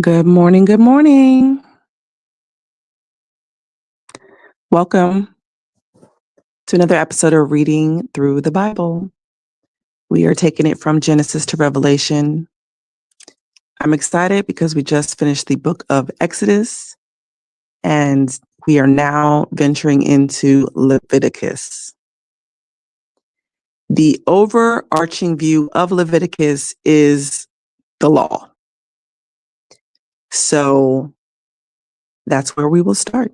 Good morning. Good morning. Welcome to another episode of Reading Through the Bible. We are taking it from Genesis to Revelation. I'm excited because we just finished the book of Exodus and we are now venturing into Leviticus. The overarching view of Leviticus is the law. So that's where we will start.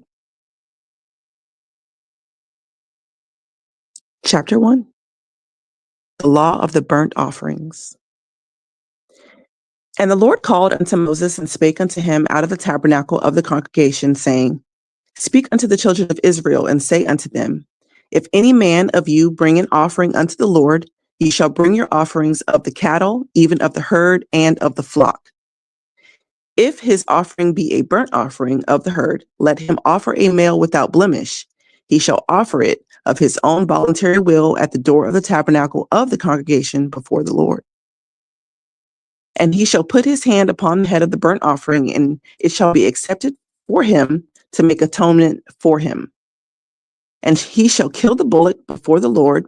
Chapter 1, the law of the burnt offerings. And the Lord called unto Moses and spake unto him out of the tabernacle of the congregation, saying, Speak unto the children of Israel, and say unto them, If any man of you bring an offering unto the Lord, ye shall bring your offerings of the cattle, even of the herd, and of the flock. If his offering be a burnt offering of the herd, let him offer a male without blemish. He shall offer it of his own voluntary will at the door of the tabernacle of the congregation before the Lord. And he shall put his hand upon the head of the burnt offering, and it shall be accepted for him to make atonement for him. And he shall kill the bullock before the Lord,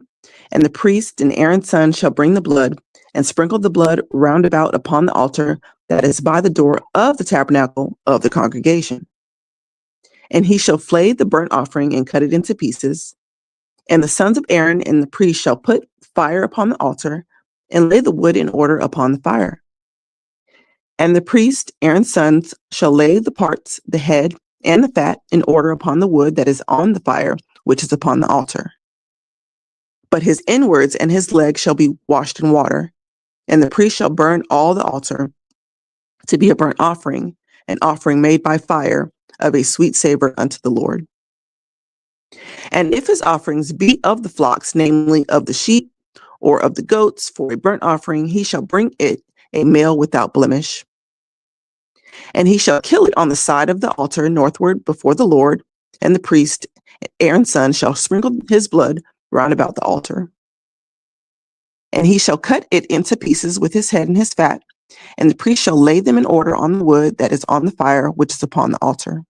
and the priest and Aaron's son shall bring the blood, and sprinkle the blood round about upon the altar that is by the door of the tabernacle of the congregation. And he shall flay the burnt offering and cut it into pieces. And the sons of Aaron and the priest shall put fire upon the altar, and lay the wood in order upon the fire. And the priest, Aaron's sons, shall lay the parts, the head, and the fat in order upon the wood that is on the fire, which is upon the altar. But his inwards and his legs shall be washed in water, and the priest shall burn all the altar to be a burnt offering, an offering made by fire of a sweet savor unto the Lord. And if his offerings be of the flocks, namely of the sheep or of the goats for a burnt offering, he shall bring it a male without blemish. And he shall kill it on the side of the altar northward before the Lord, and the priest, Aaron's son, shall sprinkle his blood round about the altar. And he shall cut it into pieces with his head and his fat, and the priest shall lay them in order on the wood that is on the fire, which is upon the altar.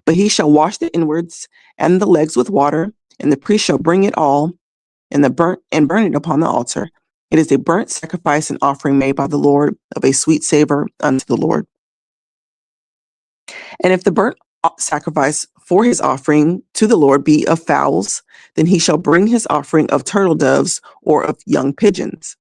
But he shall wash the inwards and the legs with water, and the priest shall bring it all and burn it upon the altar. It is a burnt sacrifice and offering made by the Lord of a sweet savor unto the Lord. And if the burnt sacrifice for his offering to the Lord be of fowls, then he shall bring his offering of turtle doves or of young pigeons.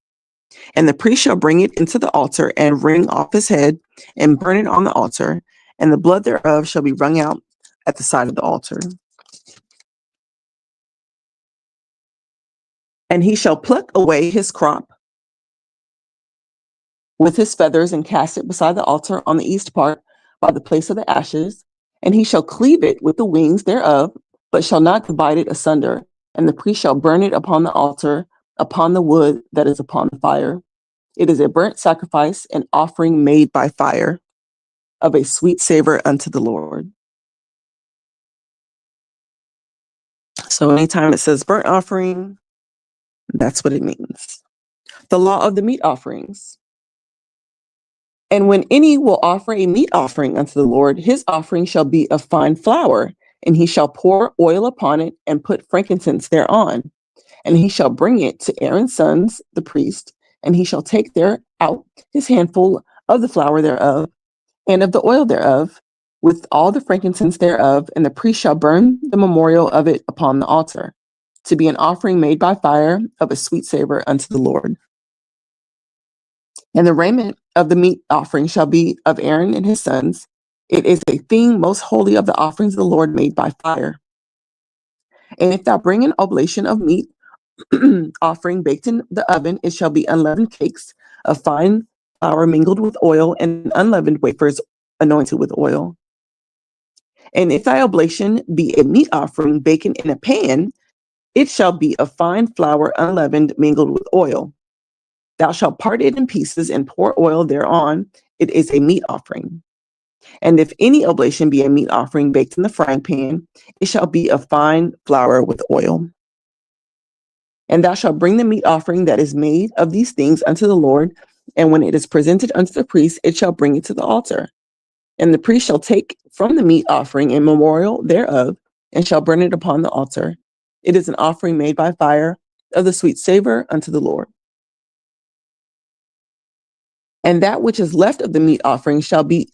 And the priest shall bring it into the altar and wring off his head and burn it on the altar, and the blood thereof shall be wrung out at the side of the altar. And he shall pluck away his crop with his feathers and cast it beside the altar on the east part by the place of the ashes. And he shall cleave it with the wings thereof, but shall not divide it asunder. And the priest shall burn it upon the altar, upon the wood that is upon the fire. It is a burnt sacrifice, an offering made by fire, of a sweet savor unto the Lord. So anytime it says burnt offering, that's what it means. The law of the meat offerings. And when any will offer a meat offering unto the Lord, his offering shall be of fine flour, and he shall pour oil upon it and put frankincense thereon. And he shall bring it to Aaron's sons, the priest, and he shall take there out his handful of the flour thereof, and of the oil thereof, with all the frankincense thereof, and the priest shall burn the memorial of it upon the altar, to be an offering made by fire of a sweet savor unto the Lord. And the raiment of the meat offering shall be of Aaron and his sons. It is a thing most holy of the offerings of the Lord made by fire. And if thou bring an oblation of meat offering baked in the oven, it shall be unleavened cakes of fine flour mingled with oil, and unleavened wafers anointed with oil. And if thy oblation be a meat offering baken in a pan, it shall be of fine flour unleavened mingled with oil. Thou shalt part it in pieces and pour oil thereon. It is a meat offering. And if any oblation be a meat offering baked in the frying pan, it shall be of fine flour with oil. And thou shalt bring the meat offering that is made of these things unto the Lord, And when it is presented unto the priest, it shall bring it to the altar. And the priest shall take from the meat offering a memorial thereof, and shall burn it upon the altar. It is an offering made by fire of the sweet savor unto the Lord. And that which is left of the meat offering shall be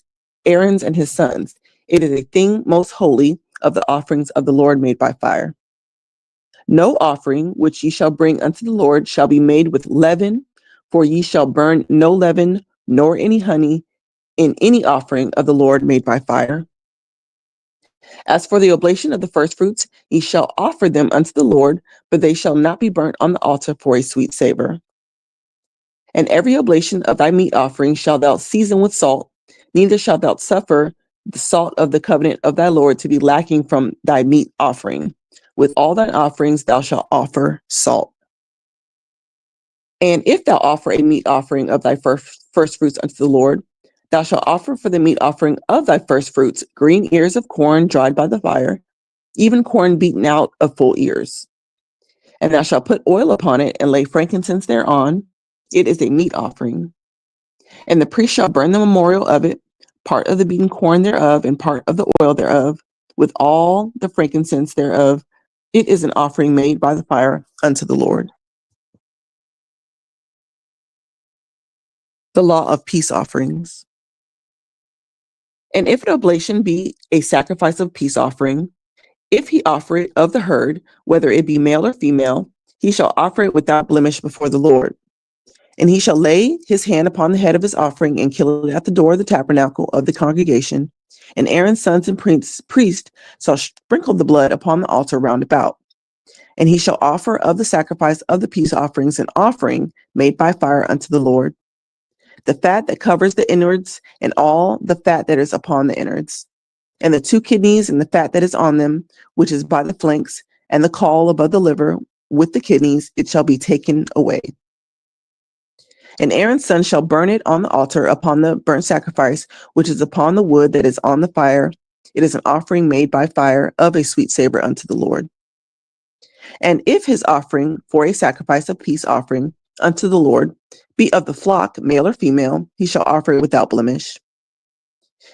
Aaron's and his sons. It is a thing most holy of the offerings of the Lord made by fire. No offering which ye shall bring unto the Lord shall be made with leaven, for ye shall burn no leaven nor any honey in any offering of the Lord made by fire. As for the oblation of the firstfruits, ye shall offer them unto the Lord, but they shall not be burnt on the altar for a sweet savor. And every oblation of thy meat offering shalt thou season with salt, neither shalt thou suffer the salt of the covenant of thy Lord to be lacking from thy meat offering. With all thine offerings thou shalt offer salt. And if thou offer a meat offering of thy first fruits unto the Lord, thou shalt offer for the meat offering of thy first fruits green ears of corn dried by the fire, even corn beaten out of full ears. And thou shalt put oil upon it and lay frankincense thereon. It is a meat offering. And the priest shall burn the memorial of it, part of the beaten corn thereof, and part of the oil thereof, with all the frankincense thereof. It is an offering made by the fire unto the Lord. The law of peace offerings. And if an oblation be a sacrifice of peace offering, if he offer it of the herd, whether it be male or female, he shall offer it without blemish before the Lord. And he shall lay his hand upon the head of his offering and kill it at the door of the tabernacle of the congregation. And Aaron's sons and priests shall sprinkle the blood upon the altar round about. And he shall offer of the sacrifice of the peace offerings an offering made by fire unto the Lord. The fat that covers the innards, and all the fat that is upon the innards, and the 2 kidneys and the fat that is on them, which is by the flanks, and the caul above the liver with the kidneys, it shall be taken away. And Aaron's son shall burn it on the altar upon the burnt sacrifice, which is upon the wood that is on the fire. It is an offering made by fire of a sweet savor unto the Lord. And if his offering for a sacrifice of peace offering unto the Lord be of the flock, male or female, he shall offer it without blemish.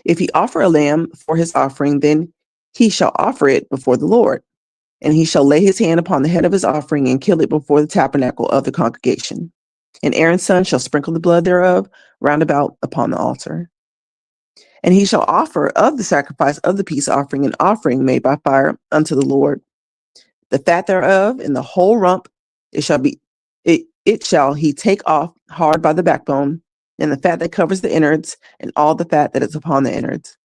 If he offer a lamb for his offering, then he shall offer it before the Lord. And he shall lay his hand upon the head of his offering and kill it before the tabernacle of the congregation. And Aaron's son shall sprinkle the blood thereof round about upon the altar. And he shall offer of the sacrifice of the peace offering an offering made by fire unto the Lord. The fat thereof and the whole rump, it shall he take off hard by the backbone, and the fat that covers the innards, and all the fat that is upon the innards.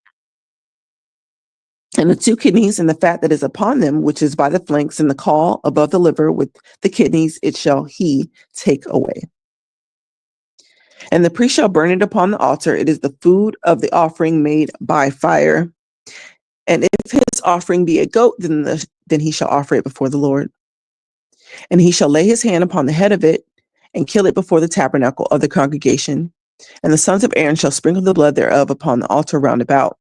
And the 2 kidneys and the fat that is upon them, which is by the flanks, and the caul above the liver with the kidneys, it shall he take away. And the priest shall burn it upon the altar. It is the food of the offering made by fire. And if his offering be a goat, then he shall offer it before the Lord. And he shall lay his hand upon the head of it and kill it before the tabernacle of the congregation. And the sons of Aaron shall sprinkle the blood thereof upon the altar round about.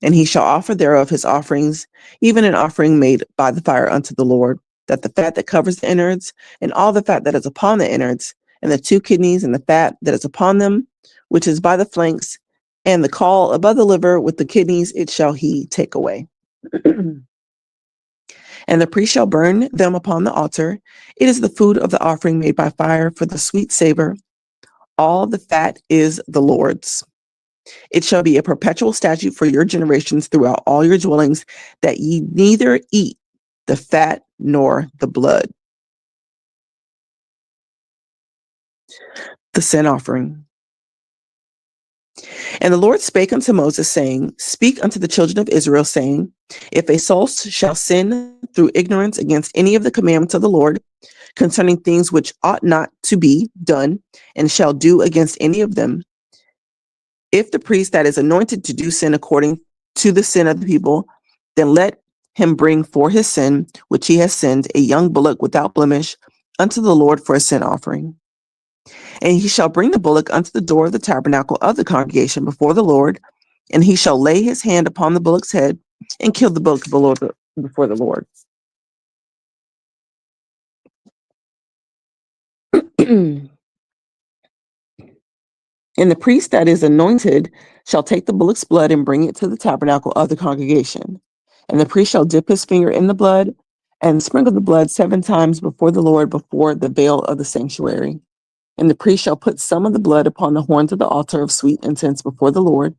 And he shall offer thereof his offerings, even an offering made by the fire unto the Lord, that the fat that covers the innards, and all the fat that is upon the innards, and the 2 kidneys and the fat that is upon them, which is by the flanks, and the caul above the liver with the kidneys, it shall he take away. And the priest shall burn them upon the altar. It is the food of the offering made by fire for the sweet savor. All the fat is the Lord's. It shall be a perpetual statute for your generations throughout all your dwellings, that ye neither eat the fat nor the blood. The sin offering. And the Lord spake unto Moses, saying, Speak unto the children of Israel, saying, If a soul shall sin through ignorance against any of the commandments of the Lord, concerning things which ought not to be done, and shall do against any of them, if the priest that is anointed to do sin according to the sin of the people, then let him bring for his sin, which he has sinned, a young bullock without blemish unto the Lord for a sin offering. And he shall bring the bullock unto the door of the tabernacle of the congregation before the Lord, and he shall lay his hand upon the bullock's head and kill the bullock before the Lord. And the priest that is anointed shall take the bullock's blood and bring it to the tabernacle of the congregation. And the priest shall dip his finger in the blood and sprinkle the blood 7 times before the Lord before the veil of the sanctuary. And the priest shall put some of the blood upon the horns of the altar of sweet incense before the Lord,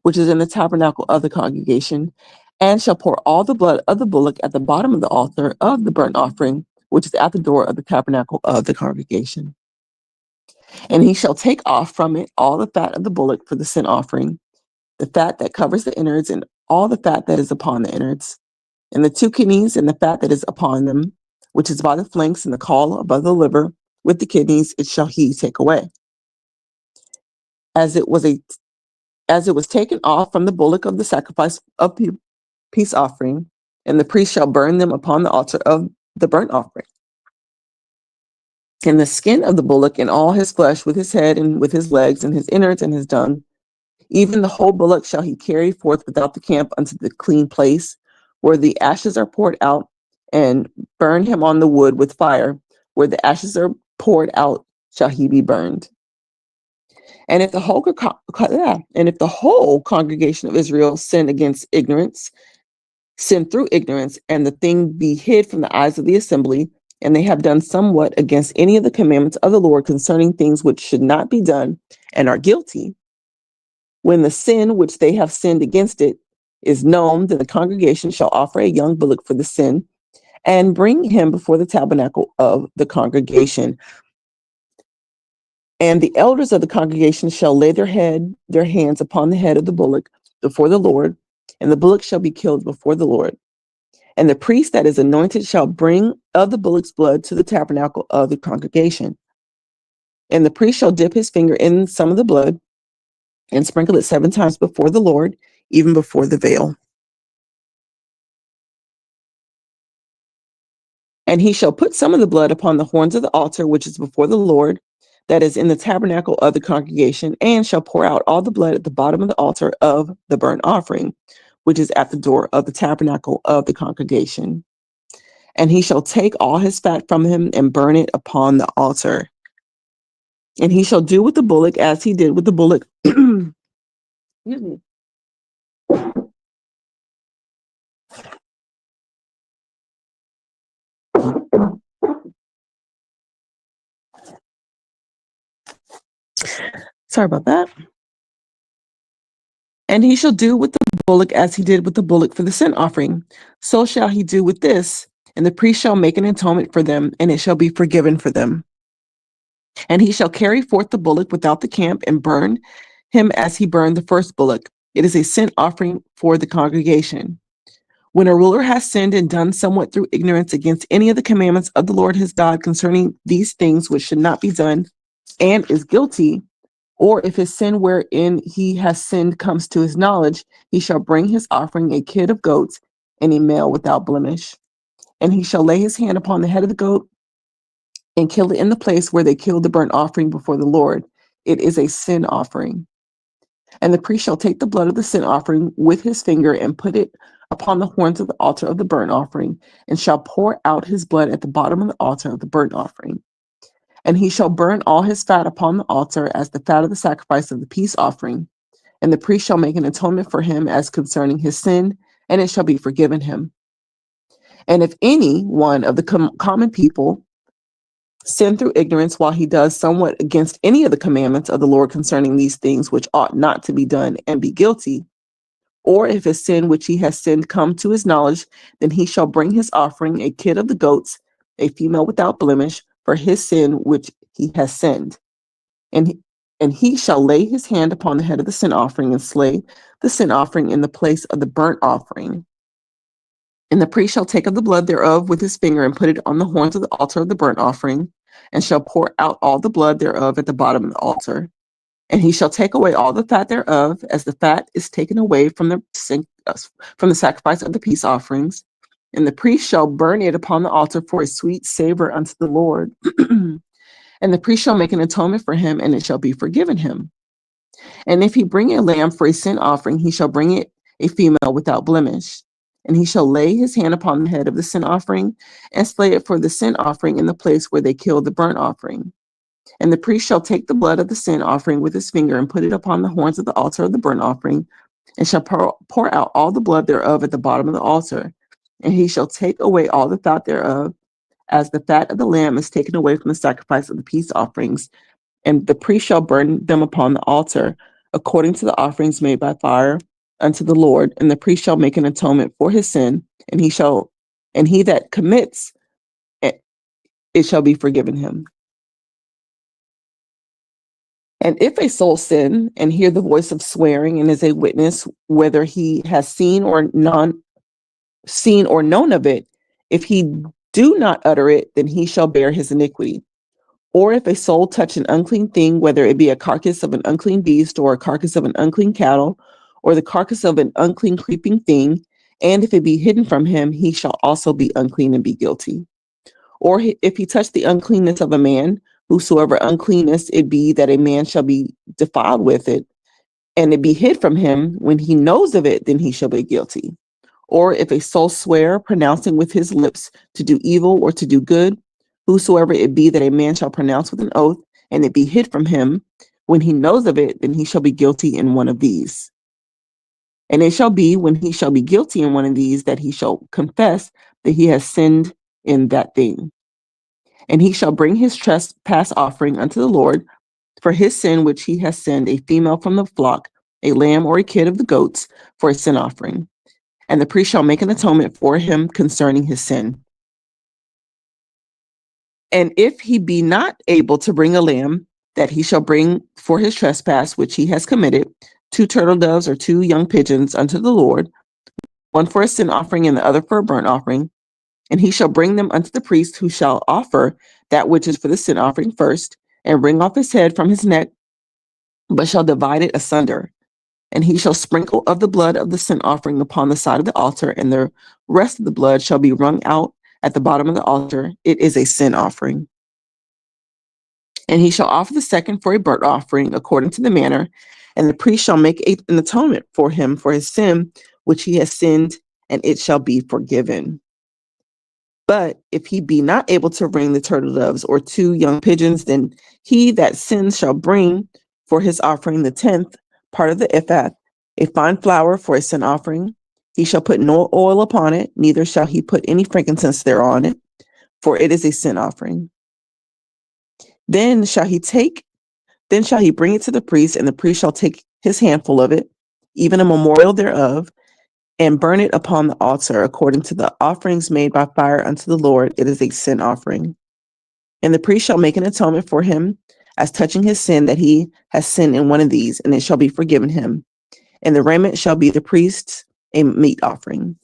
which is in the tabernacle of the congregation, and shall pour all the blood of the bullock at the bottom of the altar of the burnt offering, which is at the door of the tabernacle of the congregation. And he shall take off from it all the fat of the bullock for the sin offering, the fat that covers the innards, and all the fat that is upon the innards, and the 2 kidneys and the fat that is upon them, which is by the flanks and the caul above the liver, with the kidneys it shall he take away. As it was taken off from the bullock of the sacrifice of peace offering, and the priest shall burn them upon the altar of the burnt offering. And the skin of the bullock and all his flesh with his head and with his legs and his innards and his dung, even the whole bullock shall he carry forth without the camp unto the clean place, where the ashes are poured out, and burn him on the wood with fire. Where the ashes are poured out shall he be burned. And if the whole congregation of Israel sin through ignorance, and the thing be hid from the eyes of the assembly, and they have done somewhat against any of the commandments of the Lord concerning things which should not be done, and are guilty, when the sin which they have sinned against it is known, then the congregation shall offer a young bullock for the sin, and bring him before the tabernacle of the congregation. And the elders of the congregation shall lay their hands upon the head of the bullock before the Lord, and the bullock shall be killed before the Lord. And the priest that is anointed shall bring of the bullock's blood to the tabernacle of the congregation. And the priest shall dip his finger in some of the blood and sprinkle it 7 times before the Lord, even before the veil. And he shall put some of the blood upon the horns of the altar, which is before the Lord, that is in the tabernacle of the congregation, and shall pour out all the blood at the bottom of the altar of the burnt offering, which is at the door of the tabernacle of the congregation. And he shall take all his fat from him and burn it upon the altar. And he shall do with the bullock as he did with the bullock. Excuse me. Sorry about that. And he shall do with the bullock as he did with the bullock for the sin offering. So shall he do with this, and the priest shall make an atonement for them, and it shall be forgiven for them. And he shall carry forth the bullock without the camp and burn him as he burned the first bullock. It is a sin offering for the congregation. When a ruler has sinned and done somewhat through ignorance against any of the commandments of the Lord his God concerning these things which should not be done, and is guilty, or if his sin wherein he has sinned comes to his knowledge, he shall bring his offering, a kid of goats, and a male without blemish. And he shall lay his hand upon the head of the goat and kill it in the place where they killed the burnt offering before the Lord. It is a sin offering. And the priest shall take the blood of the sin offering with his finger and put it upon the horns of the altar of the burnt offering, and shall pour out his blood at the bottom of the altar of the burnt offering. And he shall burn all his fat upon the altar as the fat of the sacrifice of the peace offering. And the priest shall make an atonement for him as concerning his sin, and it shall be forgiven him. And if any one of the common people sin through ignorance while he does somewhat against any of the commandments of the Lord concerning these things which ought not to be done, and be guilty, or if his sin which he has sinned come to his knowledge, then he shall bring his offering, a kid of the goats, a female without blemish, for his sin which he has sinned. And he shall lay his hand upon the head of the sin offering and slay the sin offering in the place of the burnt offering. And the priest shall take of the blood thereof with his finger and put it on the horns of the altar of the burnt offering, and shall pour out all the blood thereof at the bottom of the altar. And he shall take away all the fat thereof, as the fat is taken away from the sacrifice of the peace offerings. And the priest shall burn it upon the altar for a sweet savor unto the Lord. And the priest shall make an atonement for him, and it shall be forgiven him. And if he bring a lamb for a sin offering, he shall bring it a female without blemish. And he shall lay his hand upon the head of the sin offering, and slay it for the sin offering in the place where they killed the burnt offering. And the priest shall take the blood of the sin offering with his finger and put it upon the horns of the altar of the burnt offering, and shall pour out all the blood thereof at the bottom of the altar. And he shall take away all the fat thereof, as the fat of the lamb is taken away from the sacrifice of the peace offerings. And the priest shall burn them upon the altar, according to the offerings made by fire unto the Lord. And the priest shall make an atonement for his sin, and he that commits it, it shall be forgiven him. And if a soul sin and hear the voice of swearing and is a witness, whether he has seen or known of it, if he do not utter it, then he shall bear his iniquity. Or if a soul touch an unclean thing, whether it be a carcass of an unclean beast, or a carcass of an unclean cattle, or the carcass of an unclean creeping thing, and if it be hidden from him, he shall also be unclean and be guilty. Or if he touch the uncleanness of a man, whosoever uncleanness it be, that a man shall be defiled with it, and it be hid from him, when he knows of it, then he shall be guilty. Or if a soul swear, pronouncing with his lips to do evil or to do good, whosoever it be that a man shall pronounce with an oath, and it be hid from him, when he knows of it, then he shall be guilty in one of these. And it shall be, when he shall be guilty in one of these, that he shall confess that he has sinned in that thing. And he shall bring his trespass offering unto the Lord for his sin which he has sinned, a female from the flock, a lamb or a kid of the goats, for a sin offering. And the priest shall make an atonement for him concerning his sin. And if he be not able to bring a lamb, that he shall bring for his trespass which he has committed, 2 turtle doves or 2 young pigeons unto the Lord, one for a sin offering and the other for a burnt offering. And he shall bring them unto the priest, who shall offer that which is for the sin offering first, and wring off his head from his neck, but shall divide it asunder. And he shall sprinkle of the blood of the sin offering upon the side of the altar, and the rest of the blood shall be wrung out at the bottom of the altar. It is a sin offering. And he shall offer the second for a burnt offering according to the manner, and the priest shall make an atonement for him for his sin which he has sinned, and it shall be forgiven. But if he be not able to bring the turtle doves or 2 young pigeons, then he that sins shall bring for his offering the 10th part of the ephah, a fine flour for a sin offering. He shall put no oil upon it, neither shall he put any frankincense thereon it, for it is a sin offering. Then shall he bring it to the priest, and the priest shall take his handful of it, even a memorial thereof, and burn it upon the altar according to the offerings made by fire unto the Lord. It is a sin offering. And the priest shall make an atonement for him as touching his sin, that he has sinned in one of these, and it shall be forgiven him. And the raiment shall be the priest's a meat offering.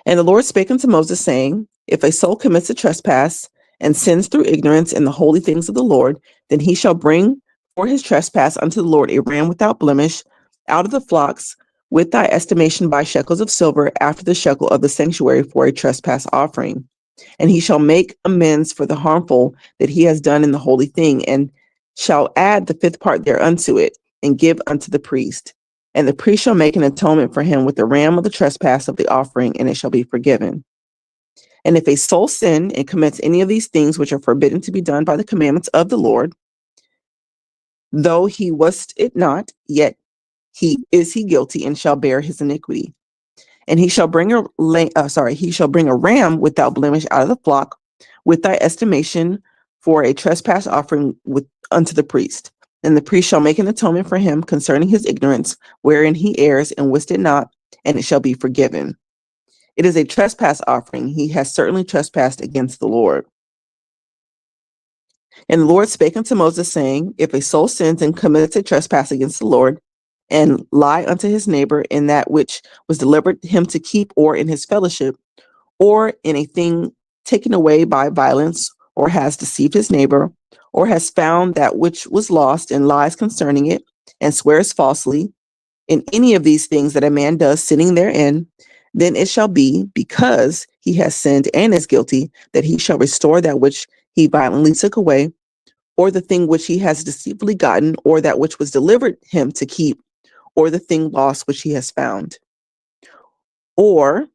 And the Lord spake unto Moses, saying, if a soul commits a trespass and sins through ignorance in the holy things of the Lord, then he shall bring for his trespass unto the Lord a ram without blemish out of the flocks, with thy estimation by shekels of silver, after the shekel of the sanctuary, for a trespass offering. And he shall make amends for the harmful that he has done in the holy thing, and shall add the 5th part thereunto it, and give unto the priest. And the priest shall make an atonement for him with the ram of the trespass of the offering, and it shall be forgiven. And if a soul sin and commits any of these things which are forbidden to be done by the commandments of the Lord, though he was it not, yet he guilty, and shall bear his iniquity. And he shall bring a ram without blemish out of the flock, with thy estimation, for a trespass offering unto the priest. And the priest shall make an atonement for him concerning his ignorance, wherein he errs and wist it not, and it shall be forgiven. It is a trespass offering. He has certainly trespassed against the Lord. And the Lord spake unto Moses, saying, if a soul sins and commits a trespass against the Lord, and lie unto his neighbor in that which was delivered him to keep, or in his fellowship, or in a thing taken away by violence, or has deceived his neighbor, or has found that which was lost and lies concerning it, and swears falsely, in any of these things that a man does, sinning therein, then it shall be, because he has sinned and is guilty, that he shall restore that which he violently took away, or the thing which he has deceitfully gotten, or that which was delivered him to keep, or the thing lost which he has found, or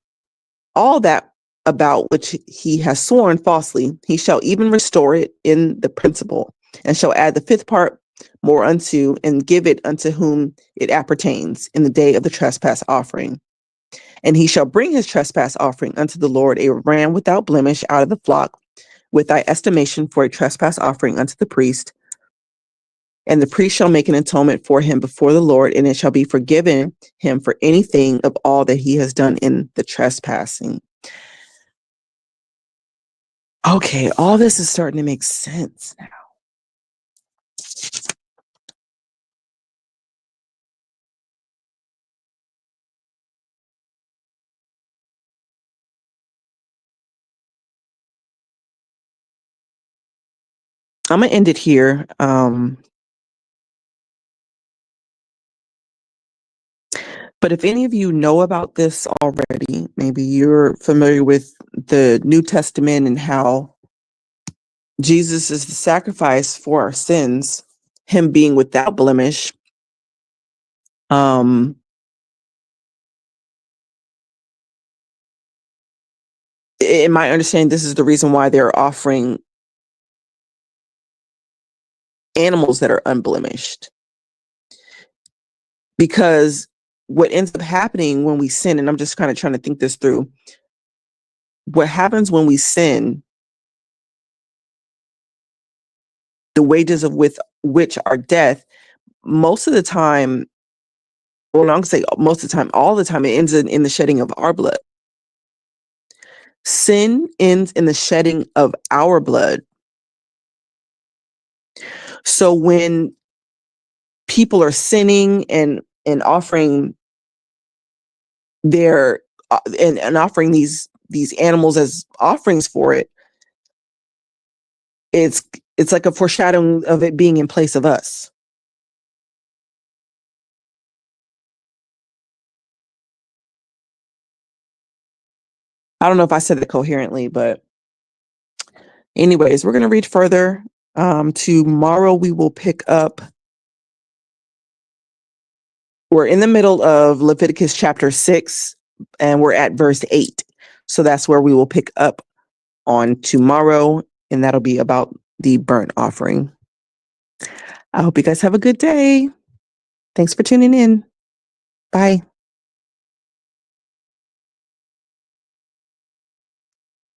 all that about which he has sworn falsely, he shall even restore it in the principal, and shall add the fifth part more unto, and give it unto whom it appertains in the day of the trespass offering. And he shall bring his trespass offering unto the Lord, a ram without blemish out of the flock, with thy estimation for a trespass offering unto the priest. And the priest shall make an atonement for him before the Lord, and it shall be forgiven him for anything of all that he has done in the trespassing. Okay, all this is starting to make sense now. I'm going to end it here. But if any of you know about this already, maybe you're familiar with the New Testament and how Jesus is the sacrifice for our sins, him being without blemish. In my understanding, this is the reason why they're offering animals that are unblemished. Because what ends up happening when we sin, and I'm just kind of trying to think this through, what happens when we sin, the wages of which are death, most of the time, well, I'm going to say most of the time, all the time, it ends in the shedding of our blood. Sin ends in the shedding of our blood. So when people are sinning and offering their and offering these animals as offerings for it, it's like a foreshadowing of it being in place of us. I don't know if I said it coherently, but anyways, we're going to read further. Tomorrow we will pick up. We're in the middle of Leviticus chapter 6, and we're at verse 8. So that's where we will pick up on tomorrow, and that'll be about the burnt offering. I hope you guys have a good day. Thanks for tuning in. Bye.